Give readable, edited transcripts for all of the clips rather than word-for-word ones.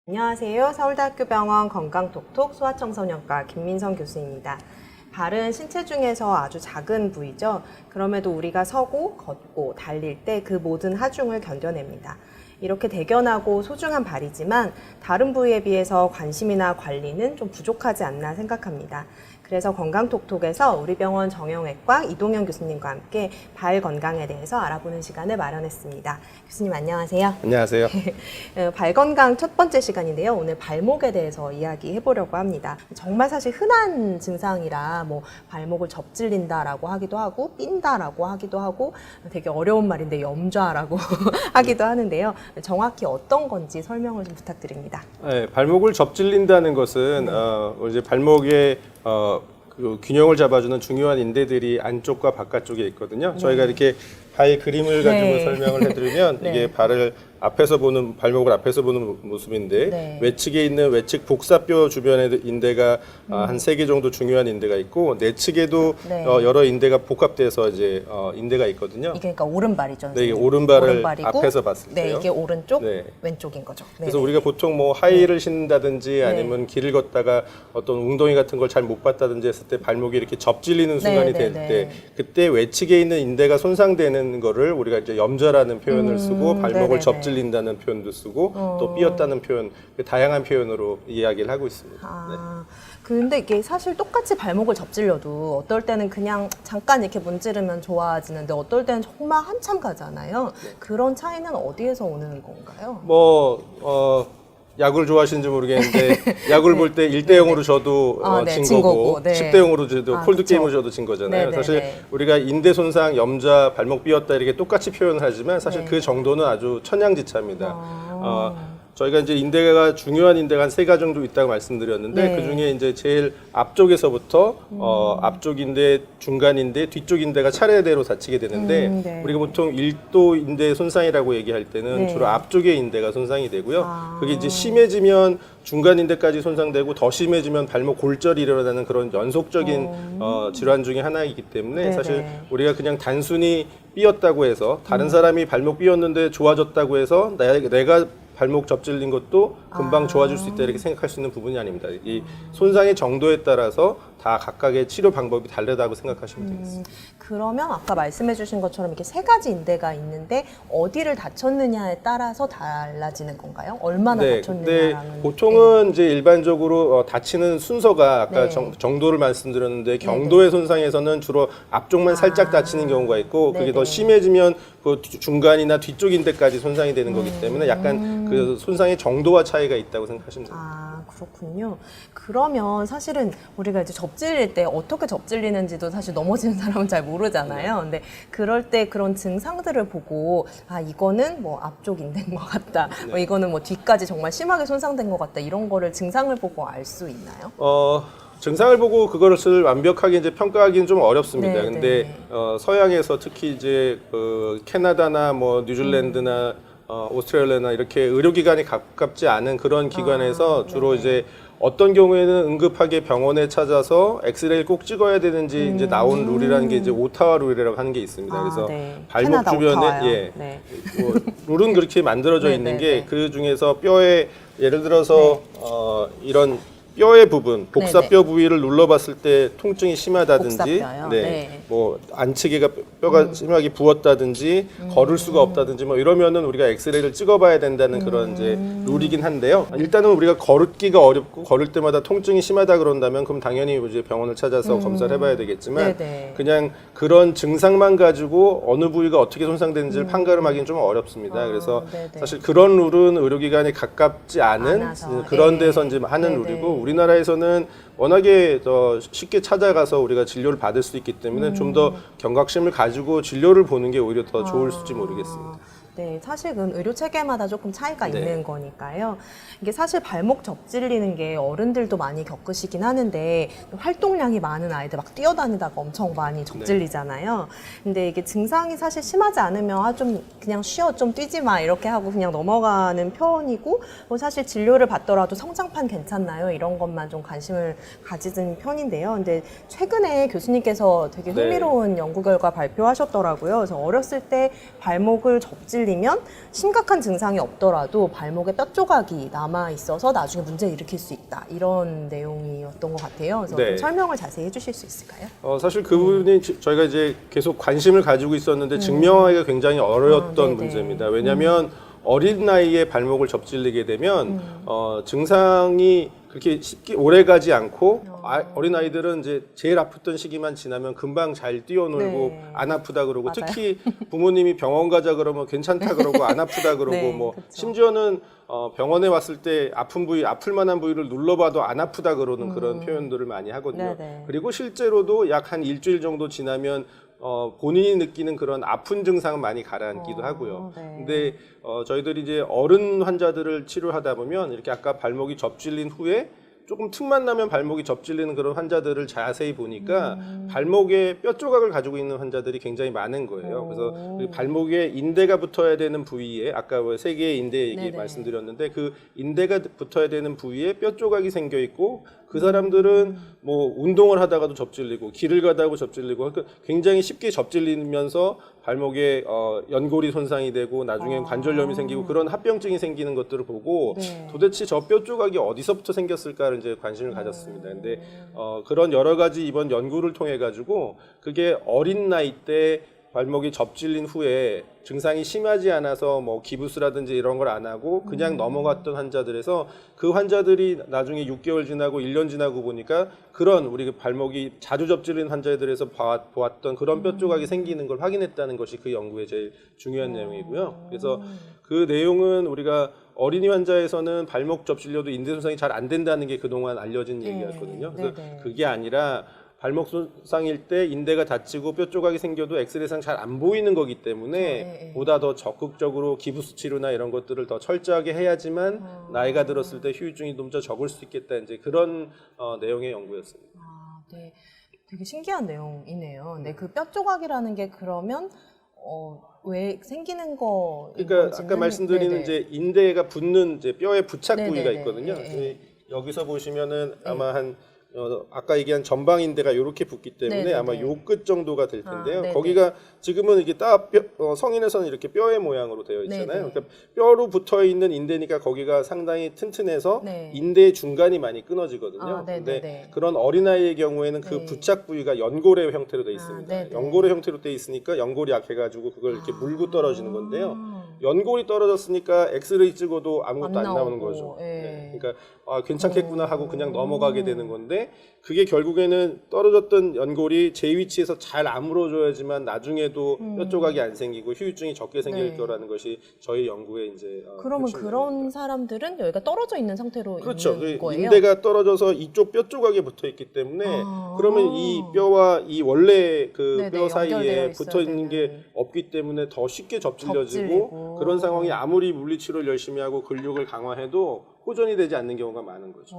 안녕하세요. 서울대학교 병원 건강톡톡 소아청소년과 김민성 교수입니다. 발은 신체 중에서 아주 작은 부위죠. 그럼에도 우리가 서고, 걷고, 달릴 때 그 모든 하중을 견뎌냅니다. 이렇게 대견하고 소중한 발이지만 다른 부위에 비해서 관심이나 관리는 좀 부족하지 않나 생각합니다. 그래서 건강톡톡에서 우리 병원 정형외과 이동현 교수님과 함께 발 건강에 대해서 알아보는 시간을 마련했습니다. 교수님 안녕하세요. 안녕하세요. 발 건강 첫 번째 시간인데요. 오늘 발목에 대해서 이야기해 보려고 합니다. 정말 사실 흔한 증상이라 뭐 발목을 접질린다라고 하기도 하고 삔다라고 하기도 하고 되게 어려운 말인데 염좌라고 하기도 하는데요. 정확히 어떤 건지 설명을 좀 부탁드립니다. 네, 발목을 접질린다는 것은 이제 발목에 그 균형을 잡아주는 중요한 인대들이 안쪽과 바깥쪽에 있거든요. 저희가 이렇게 발 그림을 가지고 설명을 해드리면 이게 발을 앞에서 보는 발목을 앞에서 보는 모습인데 외측에 있는 외측 복사뼈 주변에 인대가 한 3개 정도 중요한 인대가 있고 내측에도 여러 인대가 복합돼서 이제 인대가 있거든요. 이게 그러니까 오른발이죠. 네, 이게 오른발을 오른발이고, 앞에서 봤을 때요. 네, 이게 오른쪽, 왼쪽인 거죠. 그래서 우리가 보통 뭐 하이힐을 신는다든지 아니면 길을 걷다가 어떤 웅덩이 같은 걸 잘 못 봤다든지 했을 때 발목이 이렇게 접질리는 순간이 될 때 그때 외측에 있는 인대가 손상되는 거를 우리가 이제 염좌라는 표현을 쓰고 발목을 접질린다는 표현도 쓰고 또 삐었다는 표현, 다양한 표현으로 이야기를 하고 있습니다. 근데 이게 사실 똑같이 발목을 접질려도 어떨 때는 그냥 잠깐 이렇게 문지르면 좋아지는데 어떨 때는 정말 한참 가잖아요. 그런 차이는 어디에서 오는 건가요? 야구를 좋아하시는지 모르겠는데 야구를 볼 때 1대0으로 져도 진 거고 10대0으로 져도 콜드게임을 져도 진 거잖아요. 사실 우리가 인대 손상, 염좌, 발목 삐었다 이렇게 똑같이 표현을 하지만 사실 그 정도는 아주 천양지차입니다. 저희가 이제 인대가 중요한 인대가 한 3가지 정도 있다고 말씀드렸는데 그 중에 이제 제일 앞쪽에서부터 앞쪽 인대, 중간 인대, 뒤쪽 인대가 차례대로 다치게 되는데 우리가 보통 1도 인대 손상이라고 얘기할 때는 주로 앞쪽의 인대가 손상이 되고요. 그게 이제 심해지면 중간 인대까지 손상되고 더 심해지면 발목 골절이 일어나는 그런 연속적인 질환 중에 하나이기 때문에 사실 우리가 그냥 단순히 삐었다고 해서 다른 사람이 발목 삐었는데 좋아졌다고 해서 내가 발목 접질린 것도 금방 좋아질 수 있다 이렇게 생각할 수 있는 부분이 아닙니다. 이 손상의 정도에 따라서 다 각각의 치료 방법이 다르다고 생각하시면 되겠습니다. 그러면 아까 말씀해 주신 것처럼 이렇게 3가지 인대가 있는데 어디를 다쳤느냐에 따라서 달라지는 건가요? 얼마나 다쳤느냐라는. 보통은 이제 일반적으로 다치는 순서가 아까 정도를 말씀드렸는데 경도의 손상에서는 주로 앞쪽만 살짝 다치는 경우가 있고 그게 더 심해지면 그 중간이나 뒤쪽 인대까지 손상이 되는 거기 때문에 약간 그 손상의 정도와 차이가 있다고 생각하시면 됩니다. 그렇군요. 그러면 사실은 우리가 이제 접질릴 때 어떻게 접질리는지도 사실 넘어지는 사람은 잘 모르잖아요. 근데 그럴 때 그런 증상들을 보고 이거는 뭐 앞쪽 인대인 것 같다. 이거는 뭐 뒤까지 정말 심하게 손상된 것 같다. 이런 거를 증상을 보고 알 수 있나요? 증상을 보고 그것을 완벽하게 이제 평가하기는 좀 어렵습니다. 근데 서양에서 특히 이제 캐나다나 뭐 뉴질랜드나 오스트레일리아나 이렇게 의료기관이 가깝지 않은 그런 기관에서 주로 이제 어떤 경우에는 응급하게 병원에 찾아서 엑스레이를 꼭 찍어야 되는지 이제 나온 룰이라는 게 이제 오타와 룰이라고 하는 게 있습니다. 그래서 발목 캐나다 주변에 뭐 룰은 그렇게 만들어져 있는 게 그 중에서 뼈에 예를 들어서 이런 뼈의 부분, 복사뼈 부위를 눌러봤을 때 통증이 심하다든지, 뭐 안치기가 뼈가 심하게 부었다든지, 걸을 수가 없다든지, 뭐 이러면은 우리가 엑스레이를 찍어봐야 된다는 그런 이제 룰이긴 한데요. 일단은 우리가 걸기가 어렵고 걸을 때마다 통증이 심하다 그런다면 그럼 당연히 이제 병원을 찾아서 검사를 해봐야 되겠지만, 그냥 그런 증상만 가지고 어느 부위가 어떻게 손상되는지를 판가름하기는 좀 어렵습니다. 그래서 사실 그런 룰은 의료기관이 가깝지 않은 그런 데서 이제 하는 룰이고. 우리나라에서는 워낙에 더 쉽게 찾아가서 우리가 진료를 받을 수 있기 때문에 좀 더 경각심을 가지고 진료를 보는 게 오히려 더 좋을지 모르겠습니다. 네, 사실은 의료 체계마다 조금 차이가 있는 거니까요. 이게 사실 발목 접질리는 게 어른들도 많이 겪으시긴 하는데 활동량이 많은 아이들 막 뛰어다니다가 엄청 많이 접질리잖아요. 근데 이게 증상이 사실 심하지 않으면 좀 그냥 쉬어 좀 뛰지 마 이렇게 하고 그냥 넘어가는 편이고 뭐 사실 진료를 받더라도 성장판 괜찮나요? 이런 것만 좀 관심을 가지는 편인데요. 근데 최근에 교수님께서 되게 흥미로운 연구 결과 발표하셨더라고요. 그래서 어렸을 때 발목을 접질 접질리면 심각한 증상이 없더라도 발목에 뼈 조각이 남아 있어서 나중에 문제를 일으킬 수 있다. 이런 내용이었던 것 같아요. 그래서 네. 좀 설명을 자세히 해주실 수 있을까요? 사실 그 부분이 저희가 이제 계속 관심을 가지고 있었는데 증명하기가 굉장히 어려웠던 문제입니다. 왜냐하면 어린 나이에 발목을 접질리게 되면 증상이 그렇게 쉽게 오래 가지 않고 어린 아이들은 이제 제일 아팠던 시기만 지나면 금방 잘 뛰어놀고 네. 안 아프다 그러고 맞아요. 특히 부모님이 병원 가자 그러면 괜찮다 그러고 안 아프다 그러고 네, 뭐 그쵸. 심지어는 병원에 왔을 때 아픈 부위 아플 만한 부위를 눌러봐도 안 아프다 그러는 그런 표현들을 많이 하거든요. 네네. 그리고 실제로도 약 한 일주일 정도 지나면 본인이 느끼는 그런 아픈 증상은 많이 가라앉기도 하고요. 네. 근데 저희들이 이제 어른 환자들을 치료하다 보면 이렇게 아까 발목이 접질린 후에 조금 틈만 나면 발목이 접질리는 그런 환자들을 자세히 보니까 발목에 뼈 조각을 가지고 있는 환자들이 굉장히 많은 거예요. 그래서 그 발목에 인대가 붙어야 되는 부위에 아까 세 개의 인대 얘기 네네. 말씀드렸는데 그 인대가 붙어야 되는 부위에 뼈 조각이 생겨 있고 그 사람들은 뭐 운동을 하다가도 접질리고 길을 가다가 접질리고 그러니까 굉장히 쉽게 접질리면서 발목에 연골이 손상이 되고 나중엔 관절염이 생기고 그런 합병증이 생기는 것들을 보고 네. 도대체 저 뼈 조각이 어디서부터 생겼을까를 이제 관심을 가졌습니다. 근데 그런 여러 가지 이번 연구를 통해 가지고 그게 어린 나이 때 발목이 접질린 후에 증상이 심하지 않아서 뭐 기부스라든지 이런 걸 안 하고 그냥 넘어갔던 환자들에서 그 환자들이 나중에 6개월 지나고 1년 지나고 보니까 그런 우리 발목이 자주 접질린 환자들에서 보았던 그런 뼈 조각이 생기는 걸 확인했다는 것이 그 연구의 제일 중요한 내용이고요. 그래서 그 내용은 우리가 어린이 환자에서는 발목 접질려도 인대 손상이 잘 안 된다는 게 그동안 알려진 얘기였거든요. 그래서 네네. 그게 아니라 발목 손상일 때 인대가 다치고 뼈 조각이 생겨도 엑스레이상 잘 안 보이는 거기 때문에 네. 보다 더 적극적으로 기부스 치료나 이런 것들을 더 철저하게 해야지만 나이가 들었을 때 후유증이 좀 더 적을 수 있겠다 이제 그런 내용의 연구였습니다. 아, 네. 되게 신기한 내용이네요. 네, 그 뼈 조각이라는 게 그러면 왜 생기는 거? 그러니까 아까 말씀드리는 이제 인대가 붙는 이제 뼈에 부착 부위가 네네네. 있거든요. 네. 여기서 보시면은 아마 한 아까 얘기한 전방 인대가 이렇게 붙기 때문에 네네네. 아마 요 끝 정도가 될 텐데요. 네네. 거기가 지금은 이게 딱 성인에서는 이렇게 뼈의 모양으로 되어 있잖아요. 네네. 그러니까 뼈로 붙어 있는 인대니까 거기가 상당히 튼튼해서 네. 인대의 중간이 많이 끊어지거든요. 아, 네네네. 근데 그런 어린아이의 경우에는 그 네. 부착 부위가 연골의 형태로 되어 있습니다. 네네. 연골의 형태로 되어 있으니까 연골이 약해가지고 그걸 이렇게 물고 떨어지는 건데요. 연골이 떨어졌으니까 엑스레이 찍어도 아무것도 안 나오는 나오고, 거죠. 예. 네. 그러니까 괜찮겠구나 하고 그냥 넘어가게 되는 건데 그게 결국에는 떨어졌던 연골이 제 위치에서 잘 아물어줘야지만 나중에도 뼈 조각이 안 생기고 후유증이 적게 생길 네. 거라는 것이 저희 연구의 이제 그러면 핵심 그런 내용입니다. 사람들은 여기가 떨어져 있는 상태로 그렇죠. 있는 그 거예요? 인대가 떨어져서 이쪽 뼈 조각에 붙어 있기 때문에 그러면 이 뼈와 이 원래 그 네네, 뼈 사이에 연결되어 붙어 있는 있어야 게 되는. 없기 때문에 더 쉽게 접질려지고 접질리고. 그런 상황이 아무리 물리치료를 열심히 하고 근육을 강화해도 호전이 되지 않는 경우가 많은 거죠.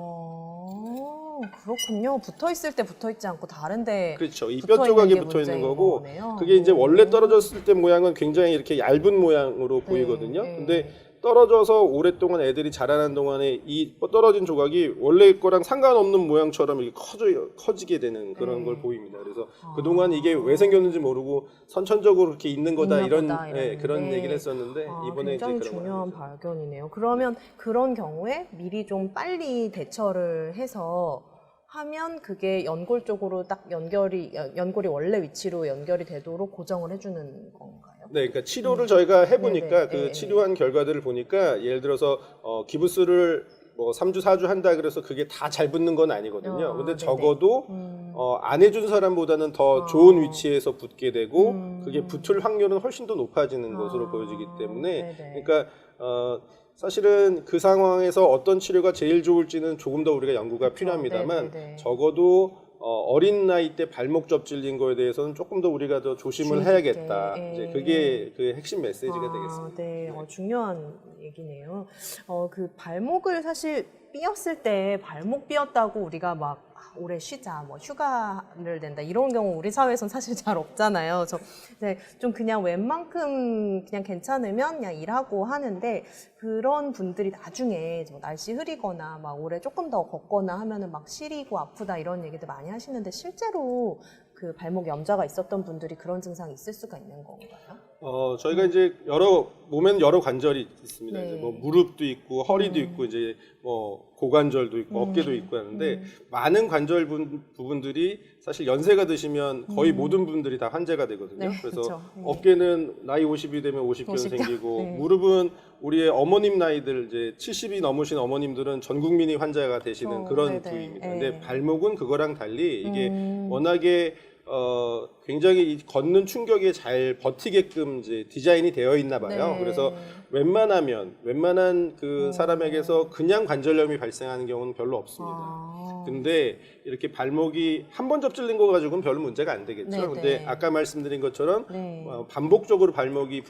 그렇군요. 붙어 있을 때 붙어 있지 않고 다른데 그렇죠. 이 뼈 조각에 붙어 있는 거고 거네요. 그게 이제 원래 떨어졌을 때 모양은 굉장히 이렇게 얇은 모양으로 보이거든요. 네. 근데 떨어져서 오랫동안 애들이 자라는 동안에 이 떨어진 조각이 원래 거랑 상관없는 모양처럼 이렇게 커지게 되는 그런 걸 보입니다. 그래서 그동안 이게 왜 생겼는지 모르고 선천적으로 이렇게 있는 거다 있나 이런 보다 그런 이랬는데. 얘기를 했었는데 이번에 이제 굉장히 그런 걸 중요한 알게 됐어요. 발견이네요. 그러면 그런 경우에 미리 좀 빨리 대처를 해서 하면 그게 연골 쪽으로 딱 연골이 원래 위치로 연결이 되도록 고정을 해주는 건가요? 네, 그러니까 치료를 저희가 해보니까 네네. 그 네. 치료한 결과들을 보니까 예를 들어서 기부스를 뭐 3주, 4주 한다 그래서 그게 다 잘 붙는 건 아니거든요. 근데 네네. 적어도 안 해준 사람보다는 더 좋은 위치에서 붙게 되고 그게 붙을 확률은 훨씬 더 높아지는 것으로 보여지기 때문에 네네. 그러니까 사실은 그 상황에서 어떤 치료가 제일 좋을지는 조금 더 우리가 연구가 필요합니다만 네네네. 적어도 어린 나이 때 발목 접질린 거에 대해서는 조금 더 우리가 더 조심을 주의 해야겠다. 깊게, 이제 그게 그 핵심 메시지가 되겠습니다. 네, 중요한 얘기네요. 그 발목을 사실 삐었을 때 발목 삐었다고 우리가 막 오래 쉬자, 뭐 휴가를 낸다 이런 경우 우리 사회에선 사실 잘 없잖아요. 좀 그냥 웬만큼 그냥 괜찮으면 그냥 일하고 하는데 그런 분들이 나중에 뭐 날씨 흐리거나 막 오래 조금 더 걷거나 하면은 막 시리고 아프다 이런 얘기들 많이 하시는데 실제로 그 발목 염좌가 있었던 분들이 그런 증상이 있을 수가 있는 건가요? 저희가 이제 몸에는 여러 관절이 있습니다. 네. 이제 뭐 무릎도 있고 허리도 있고 이제 뭐 고관절도 있고 어깨도 있고 하는데 많은 관절 부분들이 사실 연세가 드시면 거의 모든 분들이 다 환자가 되거든요. 네, 그래서 그쵸. 어깨는 나이 50이 되면 50견 50견. 생기고 네. 무릎은 우리의 어머님 나이들 이제 70이 넘으신 어머님들은 전 국민이 환자가 되시는 그런 네네. 부위입니다. 네. 근데 발목은 그거랑 달리 이게 워낙에 굉장히 이 걷는 충격에 잘 버티게끔 이제 디자인이 되어 있나 봐요. 네. 그래서 웬만한 그 사람에게서 그냥 관절염이 발생하는 경우는 별로 없습니다. 근데 이렇게 발목이 한 번 접질린 거 가지고는 별 문제가 안 되겠죠. 네, 근데 네. 아까 말씀드린 것처럼 네. 반복적으로 발목이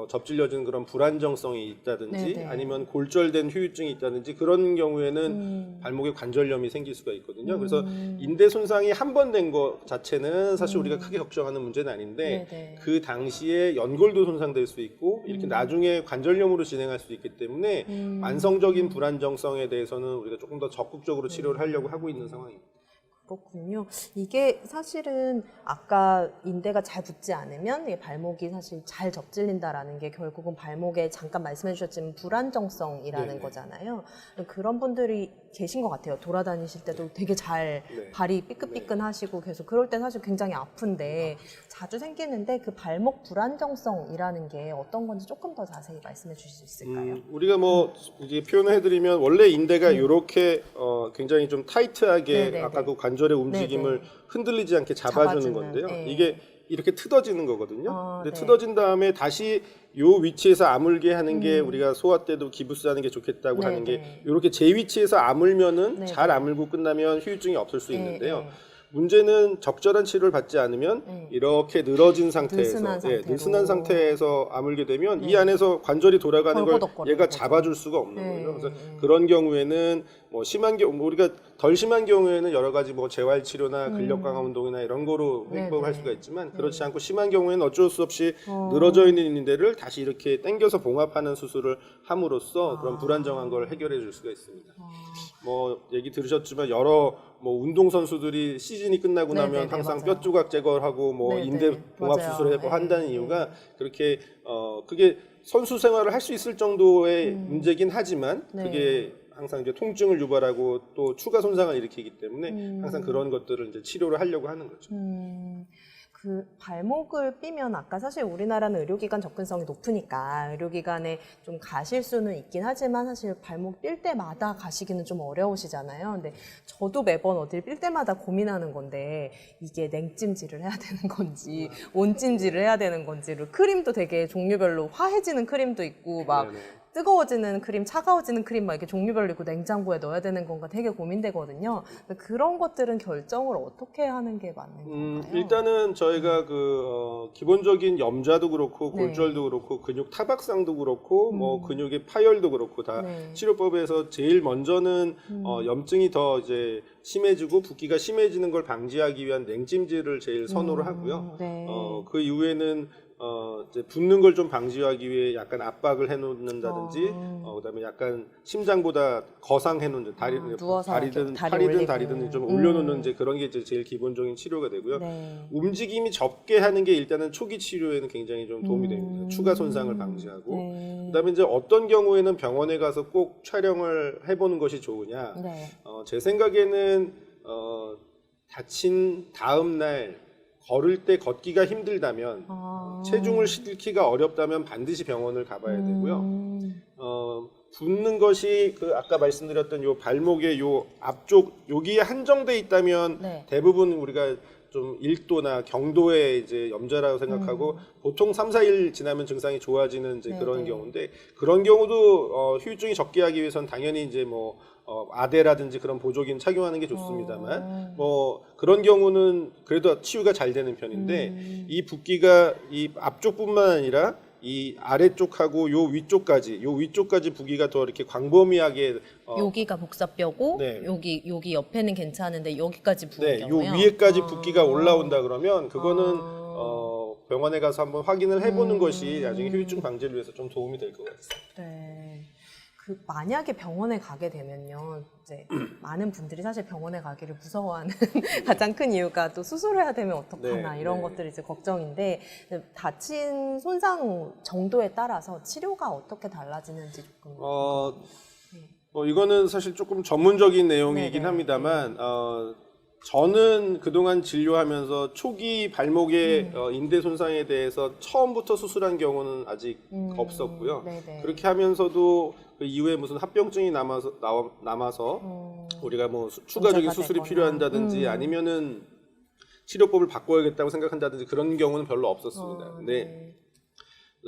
접질려지는 그런 불안정성이 있다든지 네, 네. 아니면 골절된 후유증이 있다든지 그런 경우에는 발목에 관절염이 생길 수가 있거든요. 그래서 인대 손상이 한 번 된 거 자체는 사실 우리가 크게 걱정하는 문제는 아닌데 네, 네. 그 당시에 연골도 손상될 수 있고 이렇게 나중에 관절염으로 진행할 수 있기 때문에 만성적인 불안정성에 대해서는 우리가 조금 더 적극적으로 치료를 하려고 하고 있는 상황입니다. 그렇군요. 이게 사실은 아까 인대가 잘 붙지 않으면 이 발목이 사실 잘 접질린다라는 게 결국은 발목에 잠깐 말씀해 주셨지만 불안정성이라는 네네. 거잖아요. 그런 분들이 계신 것 같아요. 돌아다니실 때도 되게 잘 네. 발이 삐끗삐끗하시고 계속 그럴 때 사실 굉장히 아픈데 자주 생기는데 그 발목 불안정성이라는 게 어떤 건지 조금 더 자세히 말씀해 주실 수 있을까요? 우리가 뭐 이제 표현을 해드리면 원래 인대가 이렇게 굉장히 좀 타이트하게 네네네. 아까 그 관절의 움직임을 네네. 흔들리지 않게 잡아주는 잡아주는, 건데요. 네. 이게 이렇게 트어지는 거거든요. 근데 네. 트어진 다음에 다시 요 위치에서 아물게 하는 게 우리가 소화 때도 기부스하는 게 좋겠다고 네, 하는 게 네. 이렇게 제 위치에서 아물면은 네, 잘 네. 아물고 끝나면 후유증이 없을 수 네, 있는데요. 네. 문제는 적절한 치료를 받지 않으면 네. 이렇게 늘어진 상태에서 느슨한 상태로. 느슨한 상태에서 아물게 되면 이 안에서 관절이 돌아가는 걸 벌거덕거리는 얘가 거죠. 잡아줄 수가 없는 네, 거예요. 그래서 네. 그런 경우에는 뭐 심한 경우 우리가 덜 심한 경우에는 여러 가지 뭐 재활 치료나 근력 강화 운동이나 이런 거로 네, 회복할 네. 수가 있지만 그렇지 않고 심한 경우에는 어쩔 수 없이 늘어져 있는 인대를 다시 이렇게 당겨서 봉합하는 수술을 함으로써 그런 불안정한 걸 해결해 줄 수가 있습니다. 뭐 얘기 들으셨지만 여러 뭐 운동 선수들이 시즌이 끝나고 네네네, 나면 항상 맞아요. 뼈 조각 제거하고 뭐 네네, 인대 봉합 맞아요. 수술을 해고 네, 한다는 네. 이유가 그렇게 그게 선수 생활을 할 수 있을 정도의 문제긴 하지만 네. 그게 항상 이제 통증을 유발하고 또 추가 손상을 일으키기 때문에 항상 그런 것들을 이제 치료를 하려고 하는 거죠. 그 발목을 삐면 아까 사실 우리나라는 의료기관 접근성이 높으니까 의료기관에 좀 가실 수는 있긴 하지만 사실 발목 삘 때마다 가시기는 좀 어려우시잖아요. 근데 저도 매번 어딜 삘 때마다 고민하는 건데 이게 냉찜질을 해야 되는 건지 온찜질을 해야 되는 건지를 크림도 되게 종류별로 화해지는 크림도 있고 막 네네. 뜨거워지는 크림, 차가워지는 크림 막 이렇게 종류별로 있고 냉장고에 넣어야 되는 건가 되게 고민되거든요. 그런 것들은 결정을 어떻게 하는 게 맞는 건가요? 일단은 저희가 기본적인 염좌도 그렇고 네. 골절도 그렇고 근육 타박상도 그렇고 뭐 근육의 파열도 그렇고 다 네. 치료법에서 제일 먼저는 염증이 더 이제 심해지고 붓기가 심해지는 걸 방지하기 위한 냉찜질을 제일 선호를 하고요. 네. 그 이후에는 이제 붓는 걸 좀 방지하기 위해 약간 압박을 해놓는다든지, 그다음에 약간 심장보다 거상해놓는 누워서 다리든 이렇게 다리 팔이든 올리고. 다리든 좀 올려놓는 이제 그런 게 이제 제일 기본적인 치료가 되고요. 네. 움직임이 적게 하는 게 일단은 초기 치료에는 굉장히 좀 도움이 됩니다. 추가 손상을 방지하고, 네. 그다음에 이제 어떤 경우에는 병원에 가서 꼭 촬영을 해보는 것이 좋으냐? 네. 제 생각에는 다친 다음 날 걸을 때 걷기가 힘들다면 체중을 실기가 어렵다면 반드시 병원을 가봐야 되고요. 붓는 것이 그 아까 말씀드렸던 요 발목의 요 앞쪽 여기에 한정돼 있다면 네. 대부분 우리가 좀 1도나 경도의 이제 염좌라고 생각하고 보통 3, 4일 지나면 증상이 좋아지는 이제 네, 그런 네. 경우인데 그런 경우도 후유증이 적게 하기 위해서는 당연히 이제 뭐 아대라든지 그런 보조기는 착용하는 게 좋습니다만 뭐 그런 경우는 그래도 치유가 잘 되는 편인데 이 붓기가 이 앞쪽뿐만 아니라 이 아래쪽하고 요 위쪽까지 붓기가 더 이렇게 광범위하게 여기가 복사뼈고 네. 여기 옆에는 괜찮은데 여기까지 부은 네, 경우요. 요 위에까지 붓기가 올라온다 그러면 그거는 병원에 가서 한번 확인을 해보는 것이 나중에 후유증 방지를 위해서 좀 도움이 될 것 같습니다. 네. 그 만약에 병원에 가게 되면요, 이제 많은 분들이 사실 병원에 가기를 무서워하는 가장 큰 이유가 또 수술해야 되면 어떡하나 네, 이런 네. 것들이 이제 걱정인데 다친 손상 정도에 따라서 치료가 어떻게 달라지는지 조금. 이거는 사실 조금 전문적인 내용이긴 네네, 합니다만 저는 그동안 진료하면서 초기 발목의 인대 손상에 대해서 처음부터 수술한 경우는 아직 없었고요. 네네. 그렇게 하면서도 그 이후에 무슨 합병증이 남아서 우리가 뭐 추가적인 문제가 수술이 되거나. 필요한다든지 아니면은 치료법을 바꿔야겠다고 생각한다든지 그런 경우는 별로 없었습니다. 근데 네.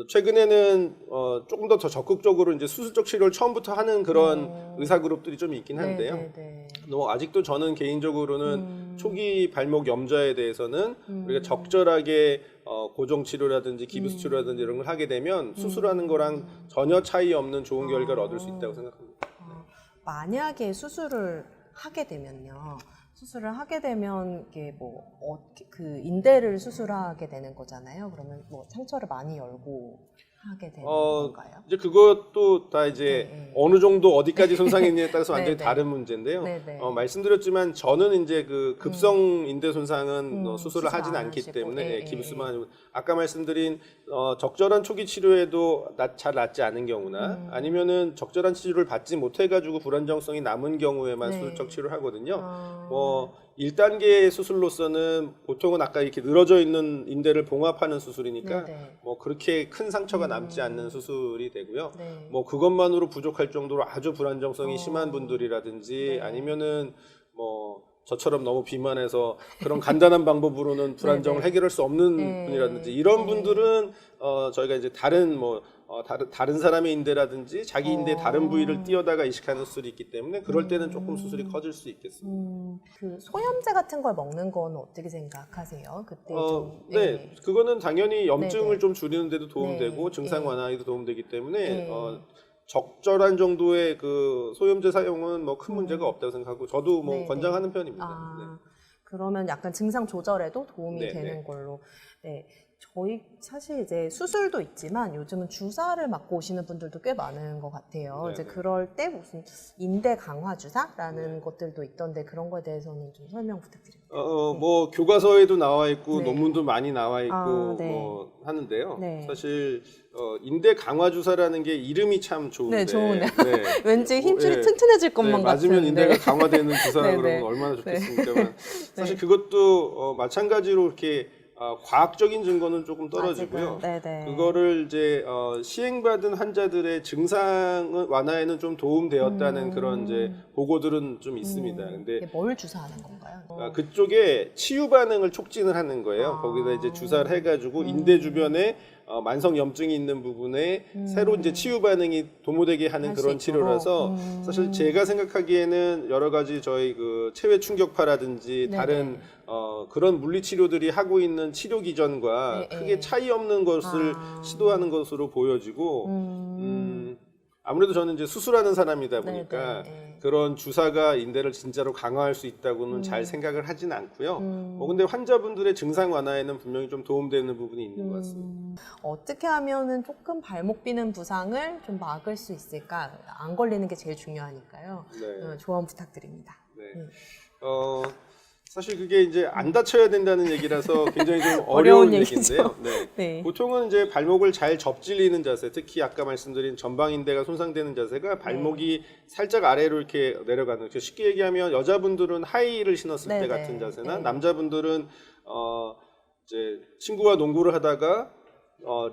최근에는 조금 더 적극적으로 이제 수술적 치료를 처음부터 하는 그런 의사 그룹들이 좀 있긴 한데요. 네네네. 아직도 저는 개인적으로는 초기 발목 염좌에 대해서는 우리가 적절하게 고정 치료라든지 기부스 치료라든지 이런 걸 하게 되면 수술하는 거랑 전혀 차이 없는 좋은 결과를 얻을 수 있다고 생각합니다. 만약에 수술을 하게 되면요. 수술을 하게 되면 이게 그 인대를 수술하게 되는 거잖아요. 그러면 뭐 상처를 많이 열고 하게 되는 건가요? 이제 그것도 다 이제 네. 어느 정도 어디까지 손상했냐에 따라서 완전히 네, 네. 다른 문제인데요. 네. 말씀드렸지만 저는 이제 그 급성 인대 손상은 수술을 수술 하진 안 않기 하시고, 때문에 예, 기부스만 하고 아까 말씀드린 적절한 초기 치료에도 잘 낫지 않은 경우나 아니면은 적절한 치료를 받지 못해가지고 불안정성이 남은 경우에만 네. 수술적 치료를 하거든요. 1단계 수술로서는 보통은 아까 이렇게 늘어져 있는 인대를 봉합하는 수술이니까 네네. 뭐 그렇게 큰 상처가 남지 않는 수술이 되고요. 네. 뭐 그것만으로 부족할 정도로 아주 불안정성이 심한 분들이라든지 네. 아니면은 뭐 저처럼 너무 비만해서 그런 간단한 방법으로는 불안정을 네네. 해결할 수 없는 네. 분이라든지 이런 네. 분들은 저희가 이제 다른 사람의 인대라든지 자기 인대 다른 부위를 띄어다가 이식하는 수술이 있기 때문에 그럴 때는 조금 수술이 커질 수 있겠습니다. 그 소염제 같은 걸 먹는 건 어떻게 생각하세요? 그때 좀. 네, 그거는 당연히 염증을 네네. 좀 줄이는 데도 도움되고 네. 증상 완화에도 도움되기 때문에 네. 적절한 정도의 그 소염제 사용은 뭐 큰 문제가 없다고 생각하고 저도 뭐 네네. 권장하는 편입니다. 네. 그러면 약간 증상 조절에도 도움이 네, 되는 네. 걸로. 네. 저희 사실 이제 수술도 있지만 요즘은 주사를 맞고 오시는 분들도 꽤 많은 것 같아요. 네, 이제 네. 그럴 때 무슨 인대 강화 주사라는 것들도 있던데 그런 거에 대해서는 좀 설명 부탁드립니다. 뭐 교과서에도 나와 있고 네. 논문도 많이 나와 있고 네. 뭐 하는데요. 네. 사실 인대 강화 주사라는 게 이름이 참 좋은데, 네, 좋으네요. 네. 왠지 힘줄이 예. 튼튼해질 것만 같은. 맞으면 인대가 강화되는 주사라 네, 그러면 네. 얼마나 좋겠습니까만 사실 그것도 마찬가지로 이렇게 과학적인 증거는 조금 떨어지고요. 아직은, 네네. 그거를 이제 시행받은 환자들의 증상 완화에는 좀 도움되었다는 그런 이제 보고들은 좀 있습니다. 근데 이게 뭘 주사하는 건가요? 그쪽에 치유 반응을 촉진을 하는 거예요. 거기다 이제 주사를 해가지고 인대 주변에 만성 염증이 있는 부분에 새로 이제 치유 반응이 도모되게 하는 할수 그런 있도록. 치료라서 사실 제가 생각하기에는 여러 가지 저희 그 체외 충격파라든지 네네. 다른 그런 물리 치료들이 하고 있는 치료 기전과 네, 크게 네. 차이 없는 것을 시도하는 것으로 보여지고 아무래도 저는 이제 수술하는 사람이다 보니까 네, 네. 그런 주사가 인대를 진짜로 강화할 수 있다고는 잘 생각을 하진 않고요. 근데 환자분들의 증상 완화에는 분명히 좀 도움되는 부분이 있는 것 같습니다. 어떻게 하면은 조금 발목 비는 부상을 좀 막을 수 있을까? 안 걸리는 게 제일 중요하니까요. 네. 조언 부탁드립니다. 네. 사실 그게 이제 안 다쳐야 된다는 얘기라서 굉장히 좀 어려운 어려운 얘기죠. 얘기인데요. 네. 네. 보통은 이제 발목을 잘 접질리는 자세, 특히 아까 말씀드린 전방인대가 손상되는 자세가 발목이 살짝 아래로 이렇게 내려가는, 이렇게 쉽게 얘기하면 여자분들은 하이힐을 신었을 때 네네. 같은 자세나 네. 남자분들은 이제 친구와 농구를 하다가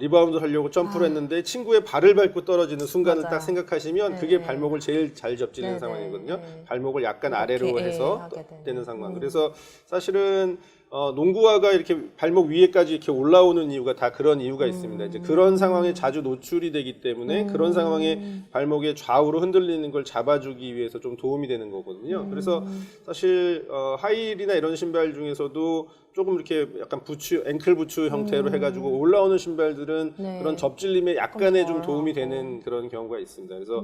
리바운드 하려고 점프를 했는데 친구의 발을 밟고 떨어지는 순간을 맞아요. 딱 생각하시면 네. 그게 발목을 제일 잘 접지르는 네, 상황이거든요. 네. 발목을 약간 이렇게, 아래로 예, 해서 하게 되는 상황. 그래서 사실은 농구화가 이렇게 발목 위에까지 이렇게 올라오는 이유가 다 그런 이유가 있습니다. 이제 그런 상황에 자주 노출이 되기 때문에 그런 상황에 발목의 좌우로 흔들리는 걸 잡아주기 위해서 좀 도움이 되는 거거든요. 그래서 사실 하이힐이나 이런 신발 중에서도 조금 이렇게 약간 부츠, 앵클 부츠 형태로 해가지고 올라오는 신발들은 네. 그런 접질림에 약간의 좀 덜하고. 도움이 되는 그런 경우가 있습니다. 그래서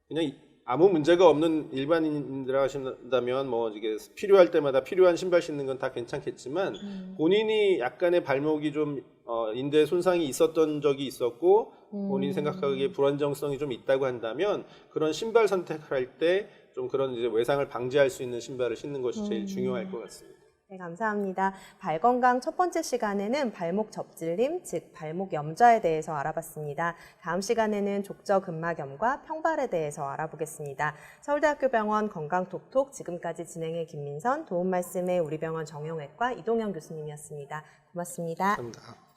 그냥 아무 문제가 없는 일반인들 하신다면 뭐 이게 필요할 때마다 필요한 신발 신는 건 다 괜찮겠지만 본인이 약간의 발목이 좀 인대 손상이 있었던 적이 있었고 본인 생각하기에 불안정성이 좀 있다고 한다면 그런 신발 선택할 때 좀 그런 이제 외상을 방지할 수 있는 신발을 신는 것이 제일 중요할 것 같습니다. 네, 감사합니다. 발 건강 첫 번째 시간에는 발목 접질림, 즉 발목 염좌에 대해서 알아봤습니다. 다음 시간에는 족저근막염과 평발에 대해서 알아보겠습니다. 서울대학교 병원 건강톡톡 지금까지 진행해 김민선, 도움 말씀에 우리 병원 정형외과 이동현 교수님이었습니다. 고맙습니다. 감사합니다.